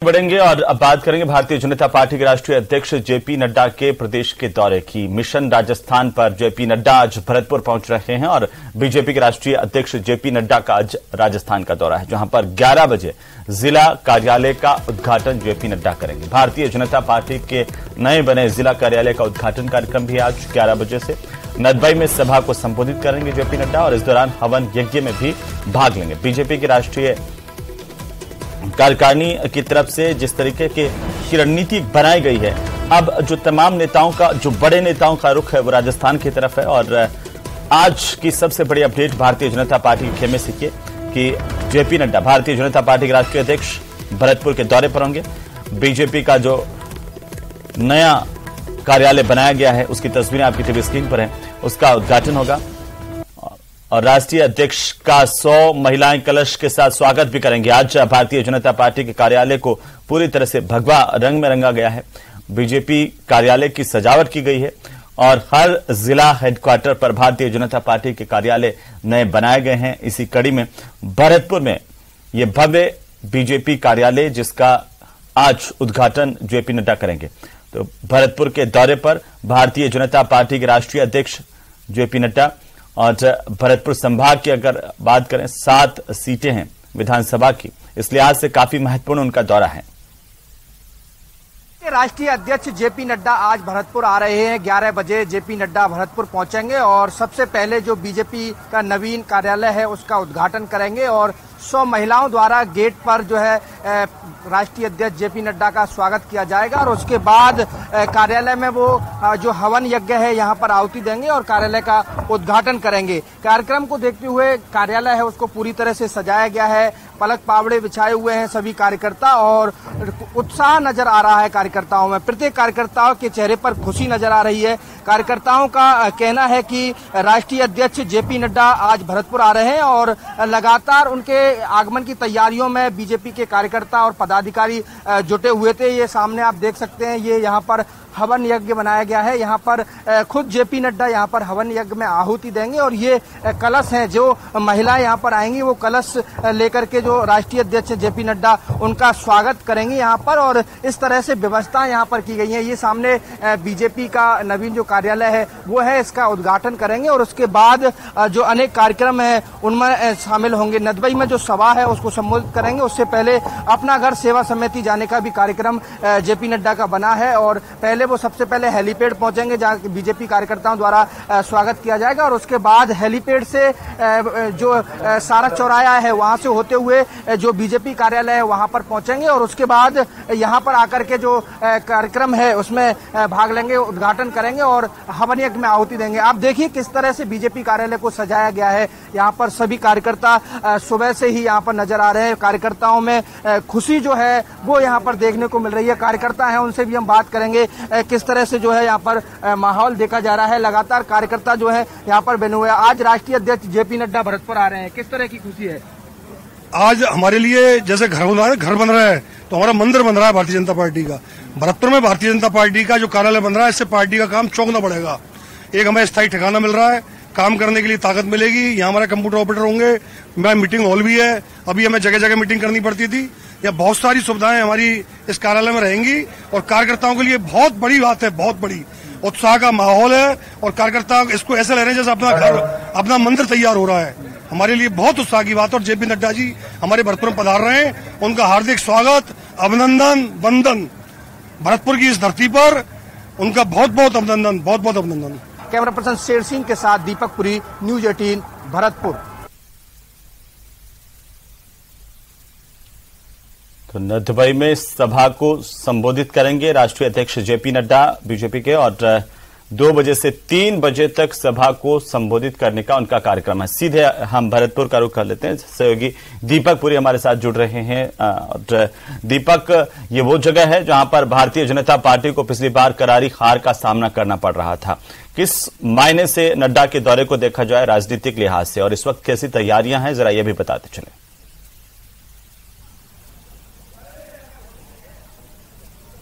बढ़ेंगे और अब बात करेंगे भारतीय जनता पार्टी के राष्ट्रीय अध्यक्ष जेपी नड्डा के प्रदेश के दौरे की। मिशन राजस्थान पर जेपी नड्डा आज भरतपुर पहुंच रहे हैं और बीजेपी के राष्ट्रीय अध्यक्ष जेपी नड्डा का आज राजस्थान का दौरा है, जहां पर 11 बजे जिला कार्यालय का उद्घाटन जेपी नड्डा करेंगे। भारतीय जनता पार्टी के नए बने जिला कार्यालय का उद्घाटन कार्यक्रम भी आज 11 बजे से नदबई में सभा को संबोधित करेंगे जेपी नड्डा और इस दौरान हवन यज्ञ में भी भाग लेंगे। बीजेपी की राष्ट्रीय कार्यकारिणी की तरफ से जिस तरीके की रणनीति बनाई गई है, अब जो तमाम नेताओं का, जो बड़े नेताओं का रुख है वो राजस्थान की तरफ है। और आज की सबसे बड़ी अपडेट भारतीय जनता पार्टी के खेमे से कि जेपी नड्डा भारतीय जनता पार्टी के राष्ट्रीय अध्यक्ष भरतपुर के दौरे पर होंगे। बीजेपी का जो नया कार्यालय बनाया गया है उसकी तस्वीरें आपकी टीवी स्क्रीन पर है, उसका उद्घाटन होगा और राष्ट्रीय अध्यक्ष का 100 महिलाएं कलश के साथ स्वागत भी करेंगे। आज भारतीय जनता पार्टी के कार्यालय को पूरी तरह से भगवा रंग में रंगा गया है। बीजेपी कार्यालय की सजावट की गई है और हर जिला हेडक्वार्टर पर भारतीय जनता पार्टी के कार्यालय नए बनाए गए हैं। इसी कड़ी में भरतपुर में ये भव्य बीजेपी कार्यालय, जिसका आज उद्घाटन जेपी नड्डा करेंगे। तो भरतपुर के दौरे पर भारतीय जनता पार्टी के राष्ट्रीय अध्यक्ष जेपी नड्डा और भरतपुर संभाग की अगर बात करें 7 सीटें हैं विधानसभा की, इस लिहाज से काफी महत्वपूर्ण उनका दौरा है। राष्ट्रीय अध्यक्ष जेपी नड्डा आज भरतपुर आ रहे हैं। 11 बजे जेपी नड्डा भरतपुर पहुंचेंगे और सबसे पहले जो बीजेपी का नवीन कार्यालय है उसका उद्घाटन करेंगे और 100 महिलाओं द्वारा गेट पर जो है राष्ट्रीय अध्यक्ष जेपी नड्डा का स्वागत किया जाएगा और उसके बाद कार्यालय में वो जो हवन यज्ञ है यहाँ पर आहुति देंगे और कार्यालय का उद्घाटन करेंगे। कार्यक्रम को देखते हुए कार्यालय है उसको पूरी तरह से सजाया गया है, पलक पावड़े बिछाए हुए हैं सभी कार्यकर्ता और उत्साह नजर आ रहा है कार्यकर्ताओं में। प्रत्येक कार्यकर्ताओं के चेहरे पर खुशी नजर आ रही है। कार्यकर्ताओं का कहना है कि राष्ट्रीय अध्यक्ष जेपी नड्डा आज भरतपुर आ रहे हैं और लगातार उनके आगमन की तैयारियों में बीजेपी के कार्यकर्ता और पदाधिकारी जुटे हुए थे। ये सामने आप देख सकते हैं, ये यहाँ पर हवन यज्ञ बनाया गया है। यहाँ पर खुद जेपी नड्डा यहाँ पर हवन यज्ञ में आहुति देंगे और ये कलश हैं, जो महिलाएं यहाँ पर आएंगी वो कलश लेकर के जो राष्ट्रीय अध्यक्ष जेपी नड्डा उनका स्वागत करेंगे यहाँ पर और इस तरह से व्यवस्था यहाँ पर की गई है। ये सामने बीजेपी का नवीन जो कार्यालय है वो है, इसका उद्घाटन करेंगे और उसके बाद जो अनेक कार्यक्रम है उनमें शामिल होंगे। नदबई में जो सभा है उसको संबोधित करेंगे। उससे पहले अपना घर सेवा समिति जाने का भी कार्यक्रम जेपी नड्डा का बना है और पहले वो सबसे पहले हेलीपैड पहुंचेंगे जहां बीजेपी कार्यकर्ताओं द्वारा स्वागत किया जाएगा और उसके बाद हेलीपैड से जो सारा चौराहा है वहां से होते हुए जो बीजेपी कार्यालय है वहां पर पहुंचेंगे और उसके बाद यहां पर आकर के जो कार्यक्रम है उसमें भाग लेंगे, उद्घाटन करेंगे और हवन यज्ञ में आहुति देंगे। आप देखिए किस तरह से बीजेपी कार्यालय को सजाया गया है। यहाँ पर सभी कार्यकर्ता सुबह से ही यहाँ पर नजर आ रहे हैं। कार्यकर्ताओं में खुशी जो है वो यहाँ पर देखने को मिल रही है। कार्यकर्ता है उनसे भी हम बात करेंगे किस तरह से जो है यहाँ पर माहौल देखा जा रहा है। लगातार कार्यकर्ता जो है यहाँ पर बने हुए हैं। आज राष्ट्रीय अध्यक्ष जेपी नड्डा भरतपुर आ रहे हैं, किस तरह की खुशी है? आज हमारे लिए जैसे घर बन रहा है तो हमारा मंदिर बन रहा है भारतीय जनता पार्टी का। भरतपुर में भारतीय जनता पार्टी का जो कार्यालय बन रहा है, इससे पार्टी का काम चौगुना बढ़ेगा। एक हमें स्थायी ठिकाना मिल रहा है, काम करने के लिए ताकत मिलेगी। यहाँ हमारे कंप्यूटर ऑपरेटर होंगे, मीटिंग हॉल भी है। अभी हमें जगह जगह मीटिंग करनी पड़ती थी, यहाँ बहुत सारी सुविधाएं हमारी इस कार्यालय में रहेंगी और कार्यकर्ताओं के लिए बहुत बड़ी बात है, बहुत बड़ी उत्साह का माहौल है और कार्यकर्ता इसको ऐसे ले रहे हैं जैसे अपना घर, अपना मंदिर तैयार हो रहा है। हमारे लिए बहुत उत्साह की बात है और जेपी नड्डा जी हमारे भरतपुर में पधार रहे हैं, उनका हार्दिक स्वागत, अभिनंदन, वंदन। भरतपुर की इस धरती पर उनका बहुत बहुत अभिनंदन, बहुत बहुत अभिनंदन। कैमरा पर्सन शेर सिंह के साथ दीपक पुरी, न्यूज 18 भरतपुर। तो नदबई में सभा को संबोधित करेंगे राष्ट्रीय अध्यक्ष जेपी नड्डा बीजेपी के और 2 बजे से 3 बजे तक सभा को संबोधित करने का उनका कार्यक्रम है। सीधे हम भरतपुर का रुख कर लेते हैं। सहयोगी दीपक पुरी हमारे साथ जुड़ रहे हैं। और दीपक, ये वो जगह है जहां पर भारतीय जनता पार्टी को पिछली बार करारी हार का सामना करना पड़ रहा था। किस मायने से नड्डा के दौरे को देखा जाए राजनीतिक लिहाज से और इस वक्त कैसी तैयारियां हैं, जरा ये भी बताते चले।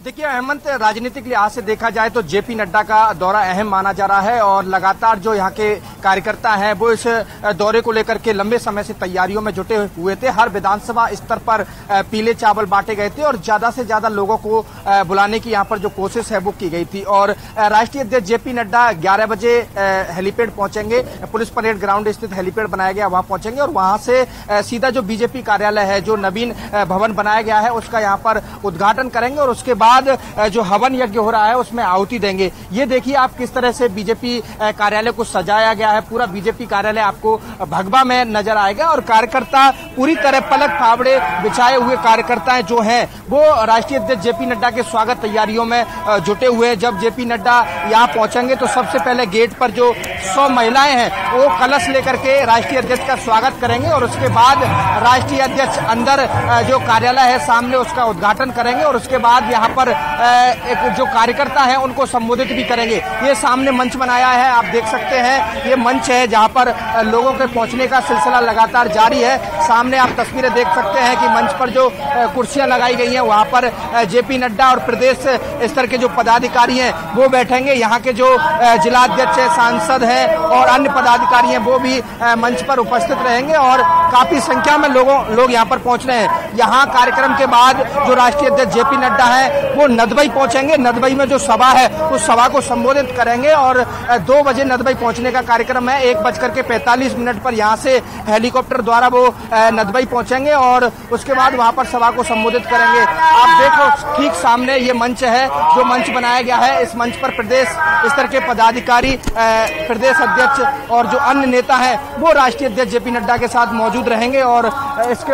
देखिए हेमंत, राजनीतिक लिहाज से देखा जाए तो जेपी नड्डा का दौरा अहम माना जा रहा है और लगातार जो यहाँ के कार्यकर्ता हैं वो इस दौरे को लेकर के लंबे समय से तैयारियों में जुटे हुए थे। हर विधानसभा स्तर पर पीले चावल बांटे गए थे और ज्यादा से ज्यादा लोगों को बुलाने की यहाँ पर जो कोशिश है वो की गई थी। और राष्ट्रीय अध्यक्ष जेपी नड्डा 11 बजे हेलीपैड पहुंचेंगे, पुलिस परेड ग्राउंड स्थित हेलीपैड बनाया गया वहां पहुंचेंगे और वहां से सीधा जो बीजेपी कार्यालय है, जो नवीन भवन बनाया गया है, उसका यहाँ पर उद्घाटन करेंगे और उसके बाद जो हवन यज्ञ हो रहा है उसमें आहुति देंगे। ये देखिए आप किस तरह से बीजेपी कार्यालय को सजाया गया है। पूरा बीजेपी कार्यालय आपको भगवा में नजर आएगा और कार्यकर्ता पूरी तरह पलक फावड़े बिछाए हुए कार्यकर्ताएं जो हैं वो राष्ट्रीय अध्यक्ष जेपी नड्डा के स्वागत तैयारियों में जुटे हुए हैं। जब जेपी नड्डा यहाँ पहुंचेंगे तो सबसे पहले गेट पर जो 100 महिलाएं हैं वो कलश लेकर के राष्ट्रीय अध्यक्ष का स्वागत करेंगे और उसके बाद राष्ट्रीय अध्यक्ष अंदर जो कार्यालय है सामने उसका उद्घाटन करेंगे और उसके बाद यहाँ पर एक जो कार्यकर्ता है उनको संबोधित भी करेंगे। ये सामने मंच बनाया है, आप देख सकते हैं, ये मंच है जहाँ पर लोगों के पहुंचने का सिलसिला लगातार जारी है। सामने आप तस्वीरें देख सकते हैं कि मंच पर जो कुर्सियां लगाई गई हैं वहाँ पर जेपी नड्डा और प्रदेश स्तर के जो पदाधिकारी हैं वो बैठेंगे। यहाँ के जो जिलाध्यक्ष है, सांसद हैं और अन्य पदाधिकारी हैं वो भी मंच पर उपस्थित रहेंगे और काफी संख्या में लोग यहाँ पर पहुंच रहे हैं। यहाँ कार्यक्रम के बाद जो राष्ट्रीय अध्यक्ष जेपी नड्डा है वो नदबई पहुंचेंगे। नदबई में जो सभा है उस सभा को संबोधित करेंगे और 2 बजे नदबई पहुंचने का कार्यक्रम है। 1:45 पर यहाँ से हेलीकॉप्टर द्वारा वो नदबई पहुंचेंगे और उसके बाद वहां पर सभा को संबोधित करेंगे। आप देखो ठीक सामने ये मंच है जो मंच बनाया गया है। इस मंच पर प्रदेश स्तर के पदाधिकारी, प्रदेश अध्यक्ष और जो अन्य नेता हैं वो राष्ट्रीय अध्यक्ष जेपी नड्डा के साथ मौजूद रहेंगे और इसके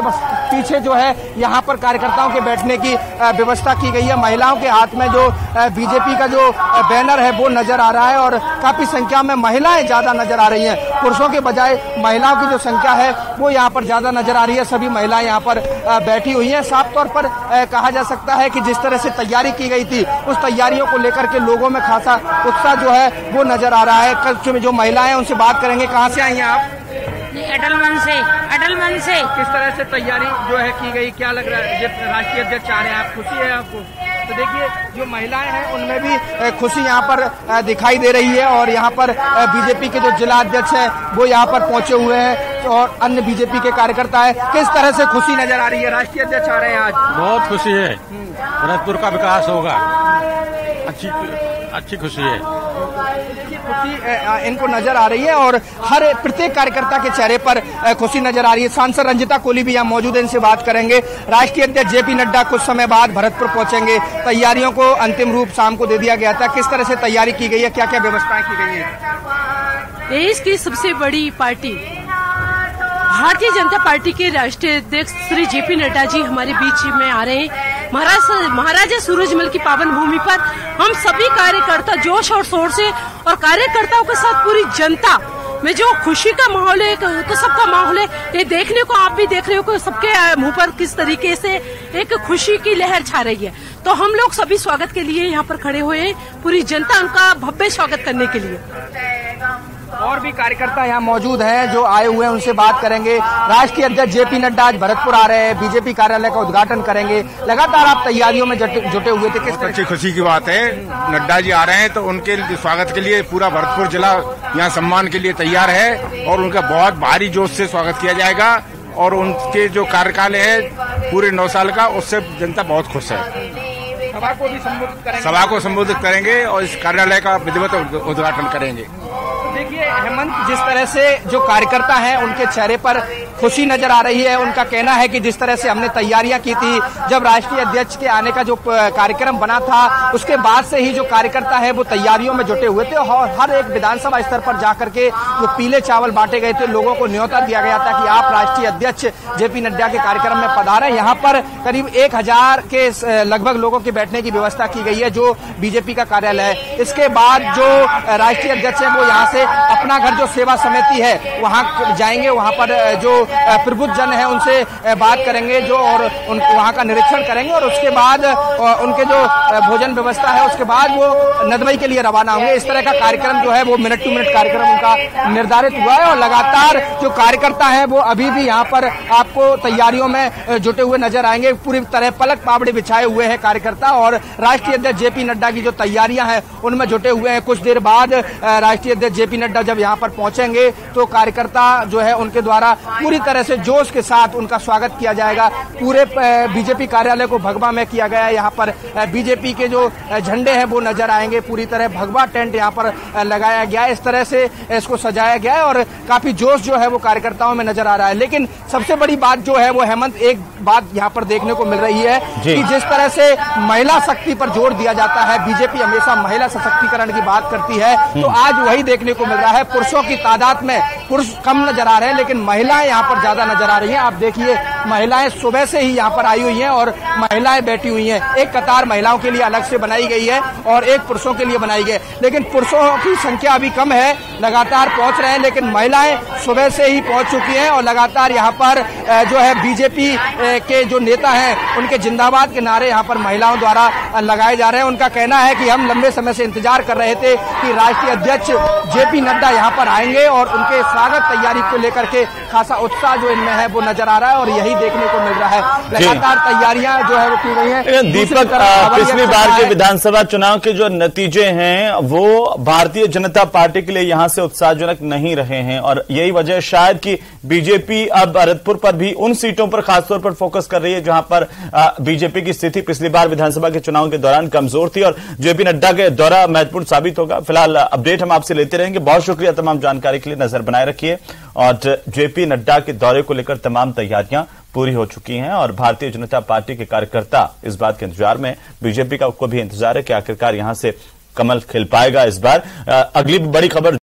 पीछे जो है यहाँ पर कार्यकर्ताओं के बैठने की व्यवस्था की गई है। महिलाओं के हाथ में जो बीजेपी का जो बैनर है वो नजर आ रहा है और काफी संख्या में महिलाएं ज्यादा नजर आ रही हैं। पुरुषों के बजाय महिलाओं की जो संख्या है वो यहाँ पर ज्यादा नजर आ रही है। सभी महिलाएं यहाँ पर बैठी हुई हैं। साफ तौर पर कहा जा सकता है कि जिस तरह से तैयारी की गई थी उस तैयारियों को लेकर के लोगों में खासा उत्साह जो है वो नजर आ रहा है। कल जो महिलाएं उनसे बात करेंगे। कहाँ से आई हैं आप? अटलमन से। किस तरह से तैयारी जो है की गई, क्या लग रहा है? राष्ट्रीय अध्यक्ष आ रहे हैं, आप खुशी है आपको? तो देखिए जो महिलाएं हैं उनमें भी खुशी यहाँ पर दिखाई दे रही है और यहाँ पर बीजेपी के जो जिला अध्यक्ष हैं वो यहाँ पर पहुंचे हुए हैं और अन्य बीजेपी के कार्यकर्ता है। किस तरह से खुशी नजर आ रही है? राष्ट्रीय अध्यक्ष आ रहे हैं आज, बहुत खुशी है। भरतपुर का विकास होगा, अच्छी खुशी है। खुशी इनको नजर आ रही है और हर प्रत्येक कार्यकर्ता के चेहरे पर खुशी नजर आ रही है। सांसद रंजिता कोली भी यहाँ मौजूद है, इनसे बात करेंगे। राष्ट्रीय अध्यक्ष जेपी नड्डा कुछ समय बाद भरतपुर पहुंचेंगे। तैयारियों को अंतिम रूप शाम को दे दिया गया था। किस तरह से तैयारी की गई है, क्या क्या व्यवस्थाएं की गई है? देश की सबसे बड़ी पार्टी भारतीय जनता पार्टी के राष्ट्रीय अध्यक्ष श्री जेपी नड्डा जी हमारे बीच में आ रहे हैं। महाराजा सूरजमल की पावन भूमि पर हम सभी कार्यकर्ता जोश और शोर से और कार्यकर्ताओं के साथ पूरी जनता में जो खुशी का माहौल है तो सबका माहौल है। ये देखने को आप भी देख रहे हो कि सबके मुंह पर किस तरीके से एक खुशी की लहर छा रही है। तो हम लोग सभी स्वागत के लिए यहाँ पर खड़े हुए हैं, पूरी जनता उनका भव्य स्वागत करने के लिए। और भी कार्यकर्ता यहाँ मौजूद हैं जो आए हुए हैं, उनसे बात करेंगे। राष्ट्रीय अध्यक्ष जेपी नड्डा आज भरतपुर आ रहे हैं, बीजेपी कार्यालय का उद्घाटन करेंगे। लगातार आप तैयारियों में जुटे हुए थे, किस अच्छी खुशी की बात है। नड्डा जी आ रहे हैं तो उनके स्वागत के लिए पूरा भरतपुर जिला यहाँ सम्मान के लिए तैयार है और उनका बहुत भारी जोश से स्वागत किया जाएगा और उनके जो कार्यकाल है पूरे 9 साल का, उससे जनता बहुत खुश है। सभा को संबोधित करेंगे और इस कार्यालय का विधिवत उद्घाटन करेंगे। देखिए हेमंत, जिस तरह से जो कार्यकर्ता हैं उनके चेहरे पर खुशी नजर आ रही है। उनका कहना है कि जिस तरह से हमने तैयारियां की थी, जब राष्ट्रीय अध्यक्ष के आने का जो कार्यक्रम बना था उसके बाद से ही जो कार्यकर्ता है वो तैयारियों में जुटे हुए थे और हर एक विधानसभा स्तर पर जाकर के जो पीले चावल बांटे गए थे, लोगों को न्योता दिया गया था कि आप राष्ट्रीय अध्यक्ष जेपी नड्डा के कार्यक्रम में पधारें। यहाँ पर करीब 1000 के लगभग लोगों के बैठने की व्यवस्था की गई है जो बीजेपी का कार्यालय है। इसके बाद जो राष्ट्रीय अध्यक्ष है वो यहाँ से अपना घर जो सेवा समिति है वहाँ जाएंगे। वहाँ पर जो प्रबुद्ध जन है उनसे बात करेंगे जो, और वहाँ का निरीक्षण करेंगे और उसके बाद उनके जो भोजन व्यवस्था है उसके बाद वो नदबई के लिए रवाना होंगे। इस तरह का कार्यक्रम जो है वो मिनट टू मिनट कार्यक्रम उनका निर्धारित हुआ है और लगातार जो कार्यकर्ता है वो अभी भी यहाँ पर आपको तैयारियों में जुटे हुए नजर आएंगे। पूरी तरह पलक पावड़े बिछाए हुए हैं कार्यकर्ता और राष्ट्रीय अध्यक्ष जेपी नड्डा की जो तैयारियां हैं उनमें जुटे हुए हैं। कुछ देर बाद राष्ट्रीय अध्यक्ष जेपी नड्डा जब यहाँ पर पहुंचेंगे तो कार्यकर्ता जो है उनके द्वारा पूरी तरह से जोश के साथ उनका स्वागत किया जाएगा। पूरे बीजेपी कार्यालय को भगवा में किया गया है। यहाँ पर बीजेपी के जो झंडे हैं वो नजर आएंगे। पूरी तरह भगवा टेंट यहाँ पर लगाया गया है। इस तरह से इसको सजाया गया है और काफी जोश जो है वो कार्यकर्ताओं में नजर आ रहा है। लेकिन सबसे बड़ी बात जो है वो हेमंत, एक बात यहाँ पर देखने को मिल रही है कि जिस तरह से महिला शक्ति पर जोर दिया जाता है, बीजेपी हमेशा महिला सशक्तिकरण की बात करती है, तो आज वही देखने को मिल रहा है। पुरुषों की तादाद में पुरुष कम नजर आ रहे हैं लेकिन महिलाएं यहाँ पर ज्यादा नजर आ रही हैं। आप देखिए महिलाएं सुबह से ही यहाँ पर आई हुई हैं और महिलाएं बैठी हुई हैं। एक कतार महिलाओं के लिए अलग से बनाई गई है और एक पुरुषों के लिए बनाई गई है, लेकिन पुरुषों की संख्या अभी कम है, लगातार पहुंच रहे हैं, लेकिन महिलाएं सुबह से ही पहुंच चुकी हैं और लगातार यहाँ पर जो है बीजेपी के जो नेता हैं उनके जिंदाबाद के नारे यहाँ पर महिलाओं द्वारा लगाए जा रहे हैं। उनका कहना है कि हम लंबे समय से इंतजार कर रहे थे कि राष्ट्रीय अध्यक्ष जेपी नड्डा यहाँ पर आएंगे और उनके स्वागत तैयारी को लेकर के खासा उत्साह जो इनमें है वो नजर आ रहा है और यही देखने को मिल रहा है। लगातार तैयारियां जो है वो की गई है। दीपक, पिछली बार के विधानसभा चुनाव के जो नतीजे हैं वो भारतीय जनता पार्टी के लिए यहाँ से उत्साहजनक नहीं रहे हैं और यही वजह शायद कि बीजेपी अब भरतपुर पर भी उन सीटों पर खासतौर पर फोकस कर रही है जहां पर बीजेपी की स्थिति पिछली बार विधानसभा के चुनाव के दौरान कमजोर थी और जेपी नड्डा के दौरा महत्वपूर्ण साबित होगा। फिलहाल अपडेट हम आपसे लेते रहेंगे। बहुत शुक्रिया तमाम जानकारी के लिए, नजर बनाए रखिए। और जेपी नड्डा के दौरे को लेकर तमाम तैयारियां पूरी हो चुकी हैं और भारतीय जनता पार्टी के कार्यकर्ता इस बात के इंतजार में, बीजेपी का को भी इंतजार है कि आखिरकार यहां से कमल खिल पाएगा इस बार। अगली बड़ी खबर